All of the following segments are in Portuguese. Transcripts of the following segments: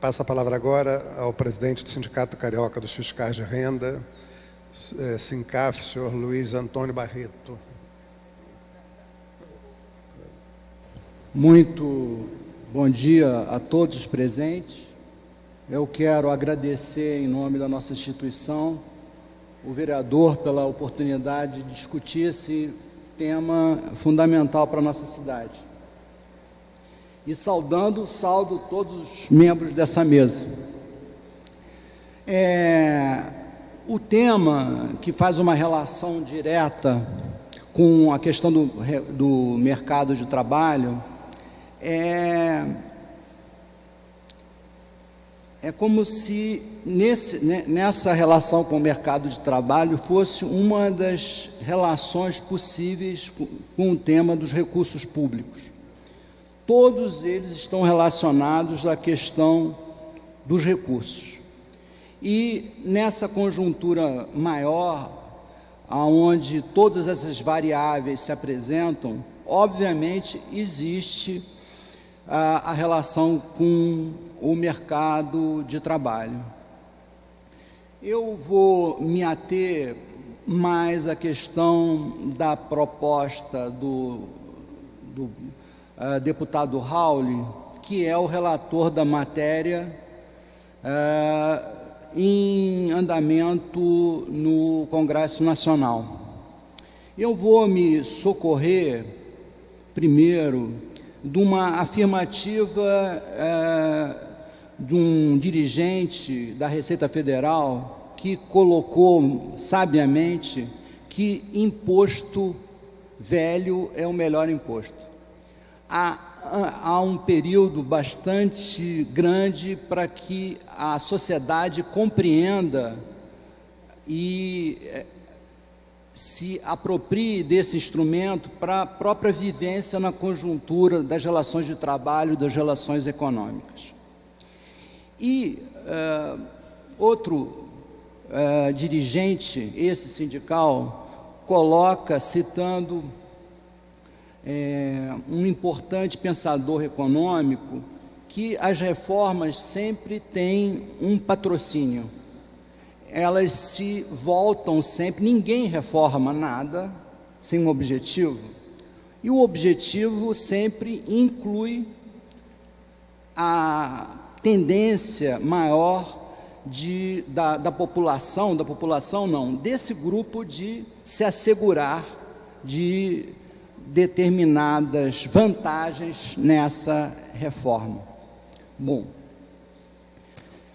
Passo a palavra agora ao presidente do Sindicato Carioca dos Fiscais de Renda, SINCAF, senhor Luiz Antônio Barreto. Muito bom dia a todos os presentes. Eu quero agradecer, em nome da nossa instituição, o vereador pela oportunidade de discutir esse tema fundamental para a nossa cidade. E saldo todos os membros dessa mesa. O tema que faz uma relação direta com a questão do mercado de trabalho é como se nessa relação com o mercado de trabalho fosse uma das relações possíveis com o tema dos recursos públicos. Todos eles estão relacionados à questão dos recursos. E nessa conjuntura maior, onde todas essas variáveis se apresentam, obviamente existe a relação com o mercado de trabalho. Eu vou me ater mais à questão da proposta do deputado Raul, que é o relator da matéria em andamento no Congresso Nacional. Eu vou me socorrer, primeiro, de uma afirmativa de um dirigente da Receita Federal que colocou sabiamente que imposto velho é o melhor imposto. Há um período bastante grande para que a sociedade compreenda e se aproprie desse instrumento para a própria vivência na conjuntura das relações de trabalho, das relações econômicas. E outro dirigente, esse sindical, coloca, citando um importante pensador econômico, que as reformas sempre têm um patrocínio. Elas se voltam sempre, ninguém reforma nada sem um objetivo, e o objetivo sempre inclui a tendência maior da população não, desse grupo de se assegurar de determinadas vantagens nessa reforma. Bom,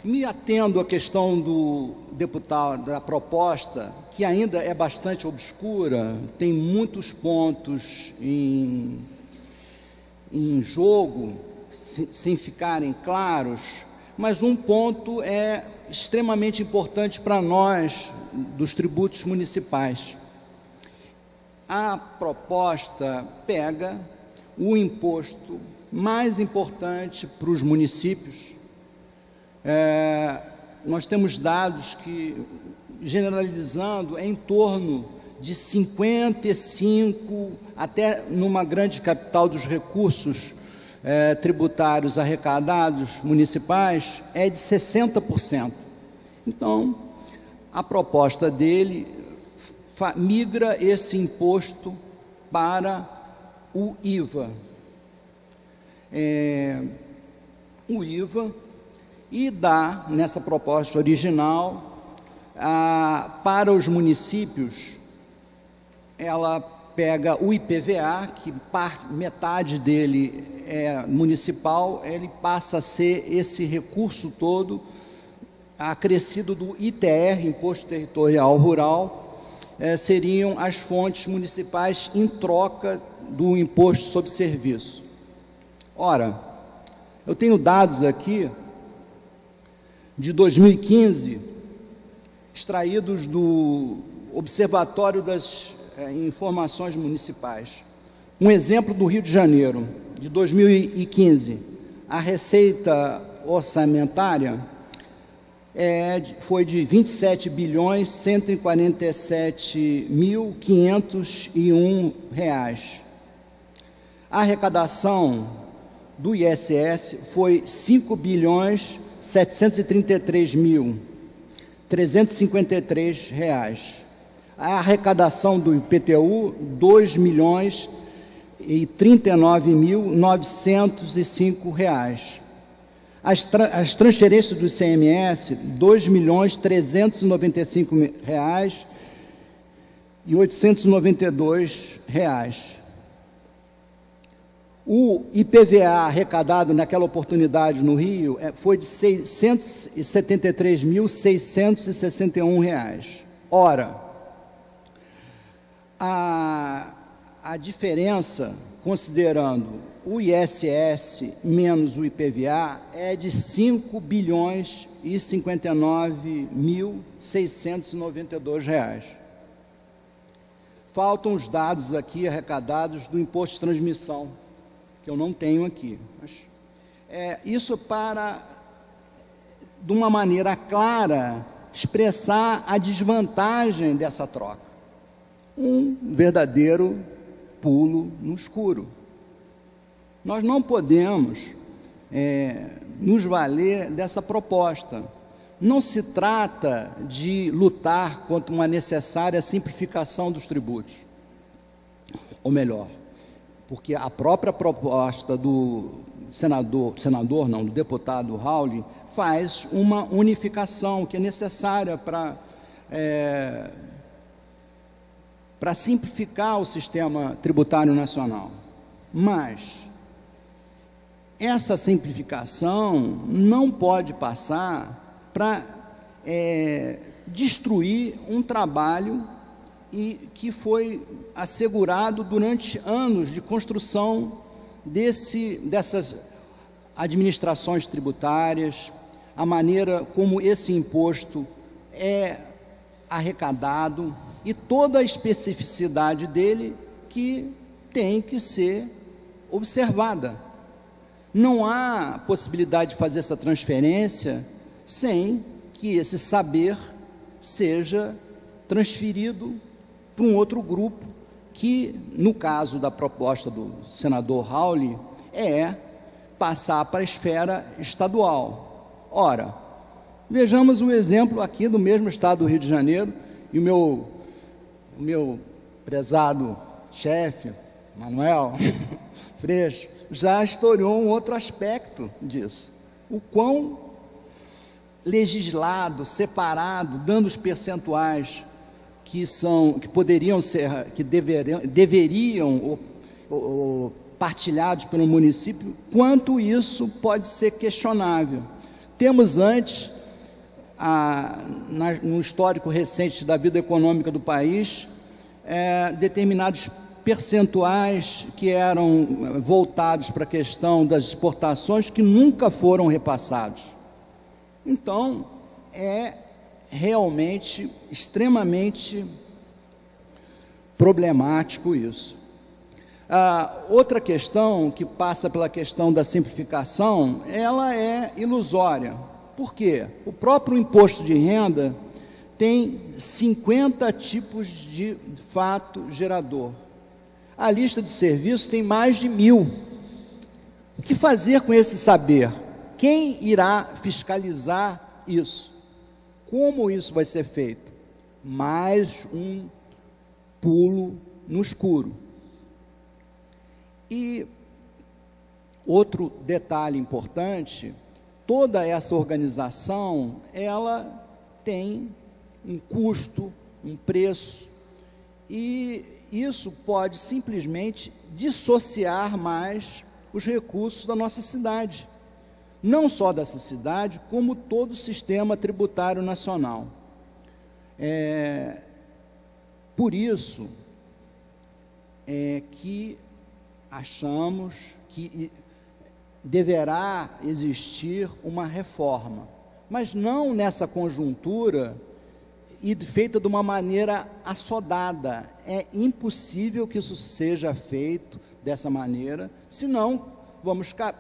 me atendo à questão do deputado, da proposta, que ainda é bastante obscura, tem muitos pontos em jogo, sem ficarem claros, mas um ponto é extremamente importante para nós, dos tributos municipais. A proposta pega o imposto mais importante para os municípios. Nós temos dados que, generalizando, é em torno de 55%, até numa grande capital dos recursos tributários arrecadados municipais, é de 60%. Então, a proposta dele migra esse imposto para o IVA. O IVA, e dá, nessa proposta original, para os municípios, ela pega o IPVA, que metade dele é municipal, ele passa a ser esse recurso todo acrescido do ITR, Imposto Territorial Rural, seriam as fontes municipais em troca do imposto sobre serviço. Ora, eu tenho dados aqui de 2015, extraídos do Observatório das Informações Municipais. Um exemplo do Rio de Janeiro, de 2015, a receita orçamentária foi de R$ 27.147.501. A arrecadação do ISS foi R$ 5.733.353. A arrecadação do IPTU, R$ 2.039.905. As transferências do ICMS, R$ 2.395.892. O IPVA arrecadado naquela oportunidade no Rio foi de R$ 673.661. Ora, a diferença, considerando o ISS menos o IPVA, é de R$ 5.059.692. Faltam os dados aqui arrecadados do imposto de transmissão, que eu não tenho aqui. Mas, isso para, de uma maneira clara, expressar a desvantagem dessa troca. Um verdadeiro pulo no escuro. Nós não podemos nos valer dessa proposta. Não se trata de lutar contra uma necessária simplificação dos tributos. Ou melhor, porque a própria proposta do do deputado Rauli, faz uma unificação que é necessária para simplificar o sistema tributário nacional. Mas essa simplificação não pode passar para destruir um trabalho que foi assegurado durante anos de construção dessas administrações tributárias, a maneira como esse imposto é arrecadado e toda a especificidade dele que tem que ser observada. Não há possibilidade de fazer essa transferência sem que esse saber seja transferido para um outro grupo, que, no caso da proposta do senador Rauli, é passar para a esfera estadual. Ora, vejamos um exemplo aqui do mesmo estado do Rio de Janeiro, e o meu prezado chefe, Manuel Freixo, já historiou um outro aspecto disso. O quão legislado, separado, dando os percentuais que poderiam ser, que deveriam partilhados pelo município, quanto isso pode ser questionável. Temos antes, no histórico recente da vida econômica do país, determinados percentuais que eram voltados para a questão das exportações que nunca foram repassados. Então, é realmente extremamente problemático isso. Outra questão que passa pela questão da simplificação, ela é ilusória. Por quê? O próprio imposto de renda tem 50 tipos de fato gerador. A lista de serviços tem mais de 1.000. O que fazer com esse saber? Quem irá fiscalizar isso? Como isso vai ser feito? Mais um pulo no escuro. E outro detalhe importante, toda essa organização, ela tem um custo, um preço, e isso pode simplesmente dissociar mais os recursos da nossa cidade. Não só dessa cidade, como todo o sistema tributário nacional. Por isso que achamos que deverá existir uma reforma, mas não nessa conjuntura e feita de uma maneira assodada. É impossível que isso seja feito dessa maneira, senão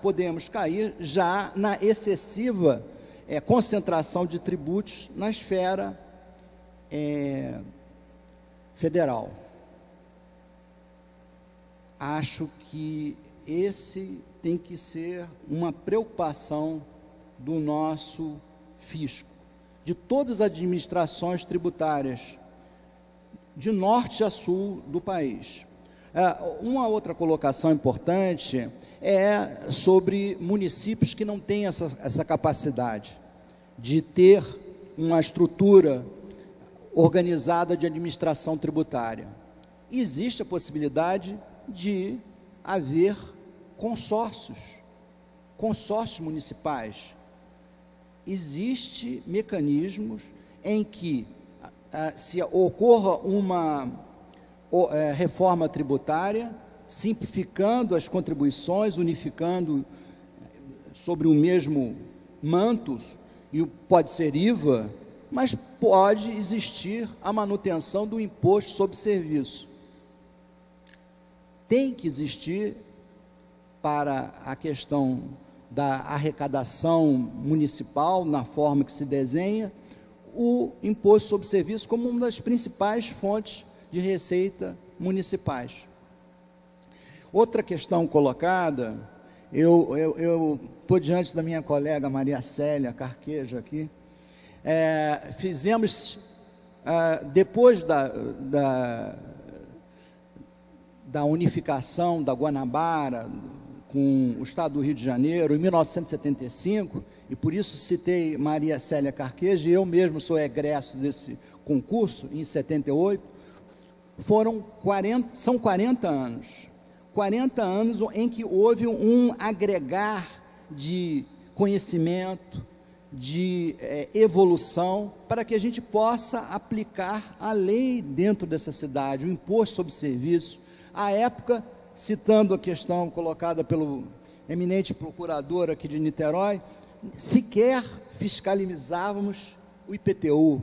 podemos cair já na excessiva concentração de tributos na esfera federal. Acho que esse tem que ser uma preocupação do nosso fisco, de todas as administrações tributárias, de norte a sul do país. Uma outra colocação importante é sobre municípios que não têm essa capacidade de ter uma estrutura organizada de administração tributária. Existe a possibilidade de haver consórcios municipais. Existem mecanismos em que, se ocorra uma reforma tributária, simplificando as contribuições, unificando sobre o mesmo manto, e pode ser IVA, mas pode existir a manutenção do imposto sobre serviço. Tem que existir, para a questão da arrecadação municipal, na forma que se desenha, o imposto sobre serviço como uma das principais fontes de receita municipais. Outra questão colocada, eu estou diante da minha colega Maria Célia Carqueja aqui, fizemos, depois da unificação da Guanabara com o Estado do Rio de Janeiro, em 1975, e por isso citei Maria Célia Carqueja, e eu mesmo sou egresso desse concurso, em 78, são 40 anos. 40 anos em que houve um agregar de conhecimento, de evolução, para que a gente possa aplicar a lei dentro dessa cidade, o imposto sobre serviço. À época, citando a questão colocada pelo eminente procurador aqui de Niterói, sequer fiscalizávamos o IPTU.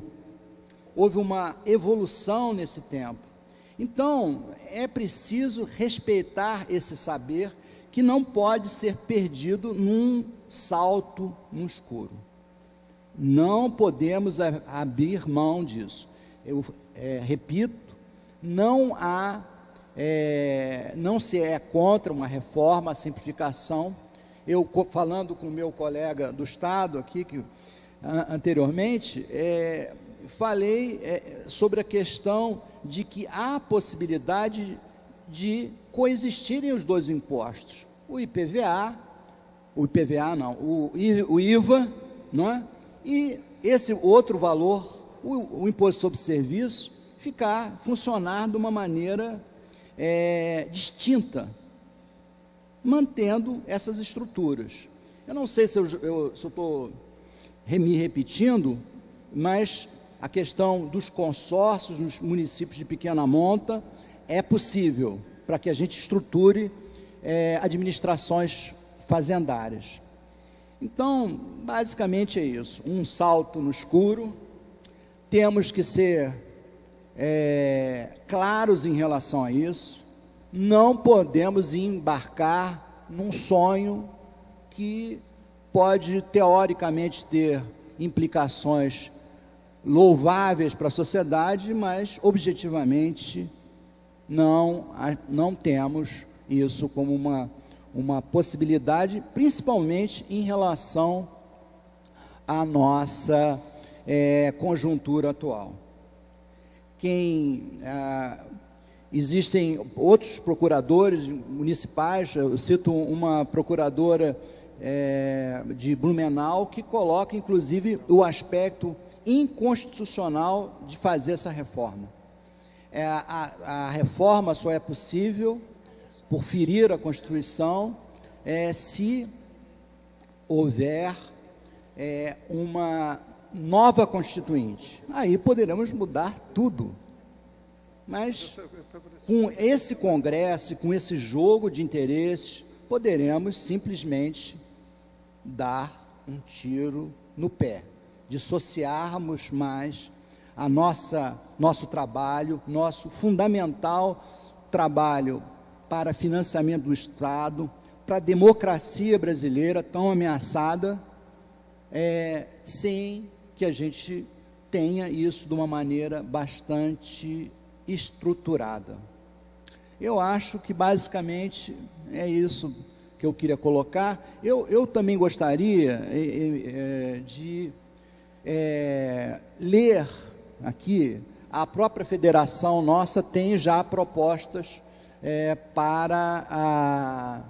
Houve uma evolução nesse tempo. Então, é preciso respeitar esse saber, que não pode ser perdido num salto no escuro. Não podemos abrir mão disso. Eu repito, não se é contra uma reforma, a simplificação. Eu, falando com o meu colega do Estado aqui, anteriormente, falei sobre a questão de que há possibilidade de coexistirem os dois impostos, o IVA, não é? E esse outro valor, o imposto sobre serviço, funcionar de uma maneira distinta, mantendo essas estruturas. Eu não sei se eu estou me repetindo, mas a questão dos consórcios nos municípios de pequena monta é possível, para que a gente estruture administrações fazendárias. Então, basicamente é isso, um salto no escuro. Temos que ser claros em relação a isso. Não podemos embarcar num sonho que pode, teoricamente, ter implicações louváveis para a sociedade, mas, objetivamente, não temos isso como uma possibilidade, principalmente em relação à nossa conjuntura atual. Existem outros procuradores municipais, eu cito uma procuradora de Blumenau, que coloca, inclusive, o aspecto inconstitucional de fazer essa reforma. A reforma só é possível por ferir a Constituição se houver uma nova Constituinte. Aí poderemos mudar tudo. Mas com esse Congresso, com esse jogo de interesses, poderemos simplesmente dar um tiro no pé, dissociarmos mais nosso trabalho, nosso fundamental trabalho para financiamento do Estado, para a democracia brasileira tão ameaçada, sem que a gente tenha isso de uma maneira bastante estruturada. Eu acho que basicamente é isso que eu queria colocar. Eu também gostaria de ler aqui, a própria federação nossa tem já propostas para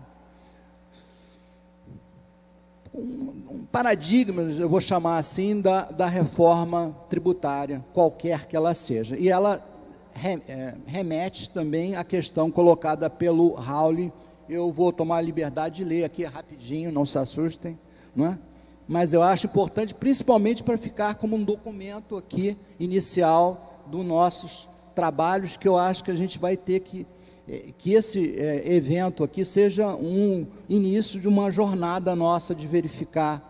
um paradigma, eu vou chamar assim, da reforma tributária, qualquer que ela seja. E ela remete também à questão colocada pelo Raul. Eu vou tomar a liberdade de ler aqui rapidinho, não se assustem, não é? Mas eu acho importante, principalmente para ficar como um documento aqui, inicial dos nossos trabalhos, que eu acho que a gente vai ter que esse evento aqui seja um início de uma jornada nossa de verificar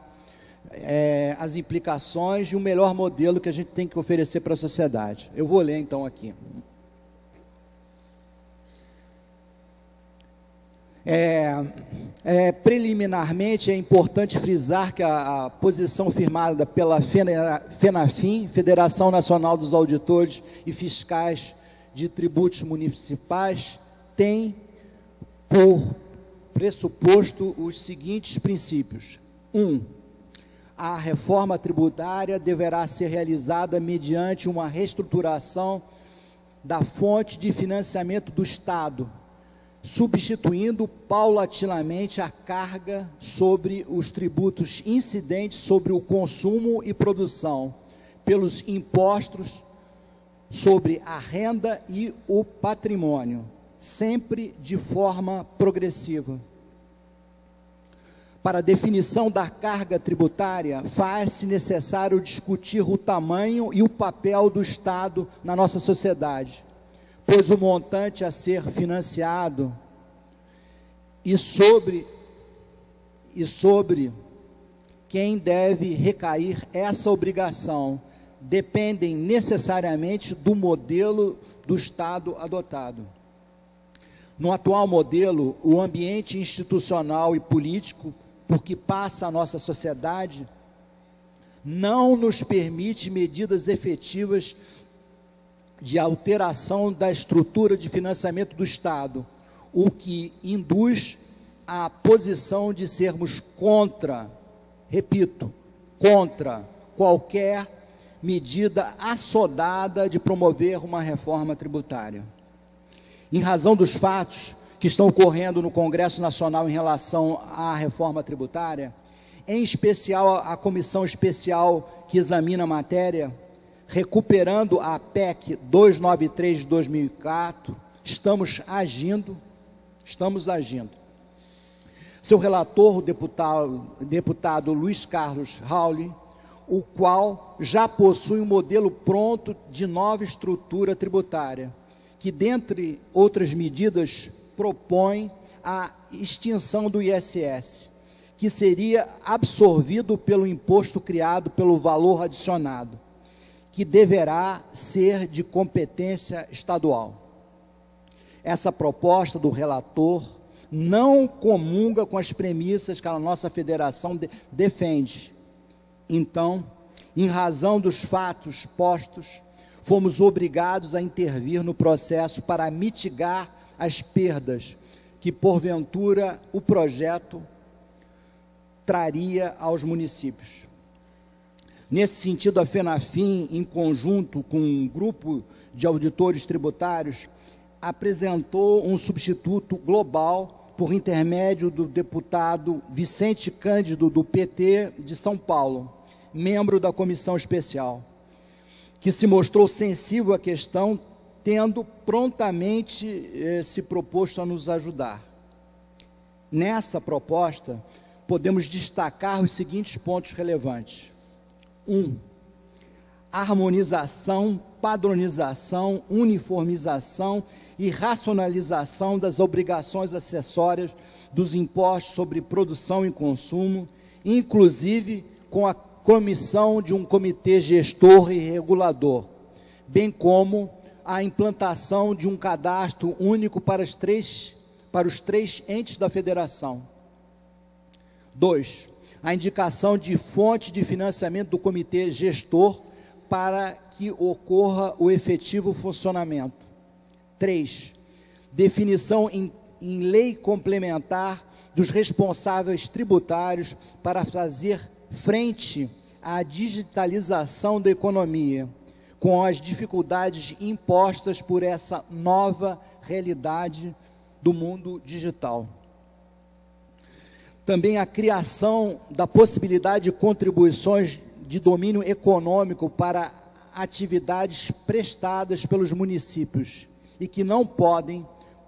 as implicações e o melhor modelo que a gente tem que oferecer para a sociedade. Eu vou ler então aqui. Preliminarmente é importante frisar que a posição firmada pela FENAFIM, Federação Nacional dos Auditores e Fiscais de Tributos Municipais, tem por pressuposto os seguintes princípios. 1. A reforma tributária deverá ser realizada mediante uma reestruturação da fonte de financiamento do Estado, substituindo paulatinamente a carga sobre os tributos incidentes sobre o consumo e produção, pelos impostos sobre a renda e o patrimônio, sempre de forma progressiva. Para a definição da carga tributária, faz-se necessário discutir o tamanho e o papel do Estado na nossa sociedade, pois o montante a ser financiado e sobre quem deve recair essa obrigação dependem necessariamente do modelo do Estado adotado. No atual modelo, o ambiente institucional e político por que passa a nossa sociedade não nos permite medidas efetivas de alteração da estrutura de financiamento do Estado, o que induz a posição de sermos contra, repito, contra qualquer medida assodada de promover uma reforma tributária. Em razão dos fatos que estão ocorrendo no Congresso Nacional em relação à reforma tributária, em especial a comissão especial que examina a matéria, recuperando a PEC 293 de 2004, estamos agindo. Seu relator, o deputado Luiz Carlos Raul, o qual já possui um modelo pronto de nova estrutura tributária, que, dentre outras medidas, propõe a extinção do ISS, que seria absorvido pelo imposto criado pelo valor adicionado, que deverá ser de competência estadual. Essa proposta do relator não comunga com as premissas que a nossa federação defende. Então, em razão dos fatos postos, fomos obrigados a intervir no processo para mitigar as perdas que, porventura, o projeto traria aos municípios. Nesse sentido, a FENAFIM, em conjunto com um grupo de auditores tributários, apresentou um substituto global por intermédio do deputado Vicente Cândido, do PT de São Paulo, membro da comissão especial, que se mostrou sensível à questão, tendo prontamente se proposto a nos ajudar. Nessa proposta, podemos destacar os seguintes pontos relevantes. 1. Harmonização, padronização, uniformização e racionalização das obrigações acessórias dos impostos sobre produção e consumo, inclusive com a comissão de um comitê gestor e regulador, bem como a implantação de um cadastro único para os três entes da federação. 2. A indicação de fonte de financiamento do comitê gestor para que ocorra o efetivo funcionamento. 3. definição em lei complementar dos responsáveis tributários para fazer frente à digitalização da economia, com as dificuldades impostas por essa nova realidade do mundo digital. Também a criação da possibilidade de contribuições de domínio econômico para atividades prestadas pelos municípios e que não podem,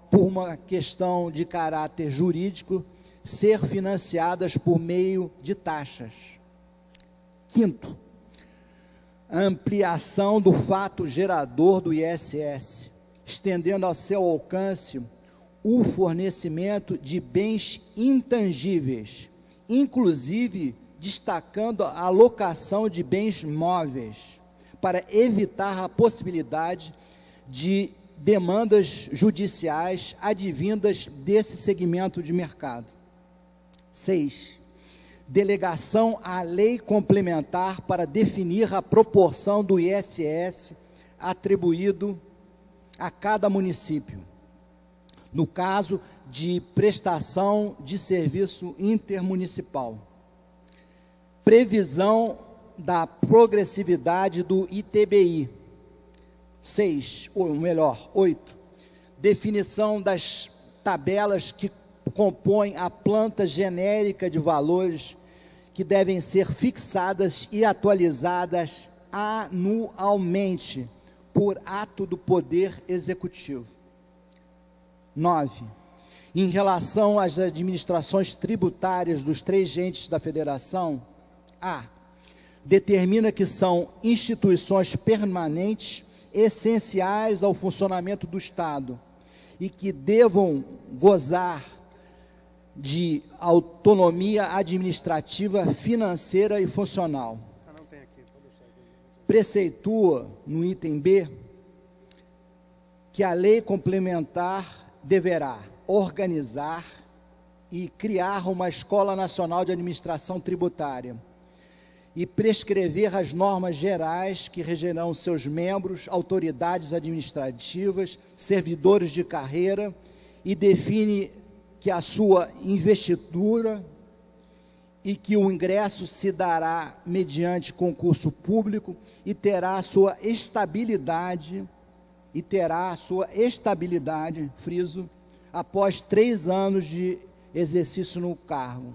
por uma questão de caráter jurídico, ser financiadas por meio de taxas. Quinto, a ampliação do fato gerador do ISS, estendendo ao seu alcance o fornecimento de bens intangíveis, inclusive destacando a alocação de bens móveis, para evitar a possibilidade de demandas judiciais advindas desse segmento de mercado. 6. Delegação à lei complementar para definir a proporção do ISS atribuído a cada município, no caso de prestação de serviço intermunicipal. Previsão da progressividade do ITBI. 6, ou melhor, 8. Definição das tabelas que compõem a planta genérica de valores que devem ser fixadas e atualizadas anualmente por ato do Poder Executivo. 9. Em relação às administrações tributárias dos 3 entes da Federação, a. Determina que são instituições permanentes essenciais ao funcionamento do Estado e que devam gozar de autonomia administrativa, financeira e funcional. Preceitua, no item B, que a lei complementar deverá organizar e criar uma Escola Nacional de Administração Tributária e prescrever as normas gerais que regerão seus membros, autoridades administrativas, servidores de carreira, e define que a sua investidura e que o ingresso se dará mediante concurso público e terá a sua estabilidade, friso, após 3 anos de exercício no cargo.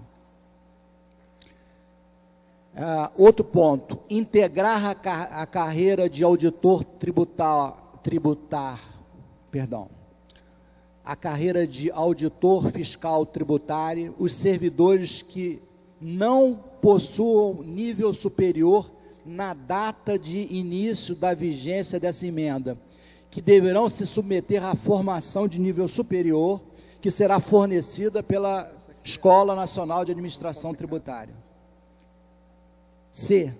Outro ponto, integrar a carreira de auditor a carreira de auditor fiscal tributário, os servidores que não possuam nível superior na data de início da vigência dessa emenda, que deverão se submeter à formação de nível superior, que será fornecida pela Escola Nacional de Administração Tributária. C.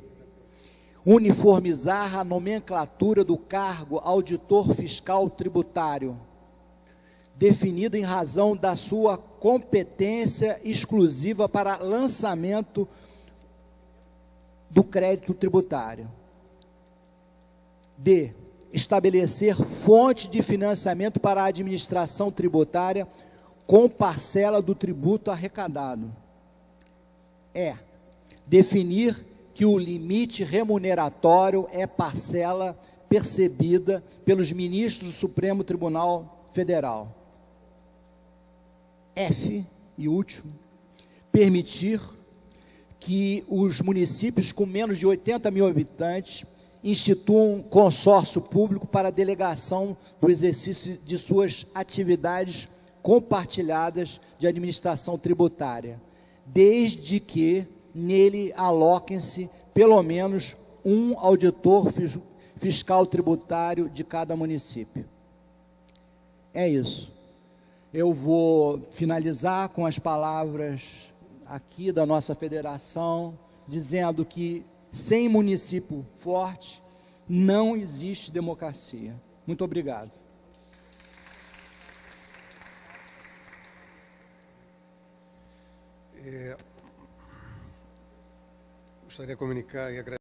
Uniformizar a nomenclatura do cargo auditor fiscal tributário, definida em razão da sua competência exclusiva para lançamento do crédito tributário. D. Estabelecer fonte de financiamento para a administração tributária com parcela do tributo arrecadado. E. Definir que o limite remuneratório é parcela percebida pelos ministros do Supremo Tribunal Federal. F, e último, permitir que os municípios com menos de 80 mil habitantes instituam um consórcio público para a delegação do exercício de suas atividades compartilhadas de administração tributária, desde que nele aloquem-se pelo menos um auditor fiscal tributário de cada município. É isso. Eu vou finalizar com as palavras aqui da nossa federação, dizendo que sem município forte não existe democracia. Muito obrigado. Gostaria de comunicar e agradecer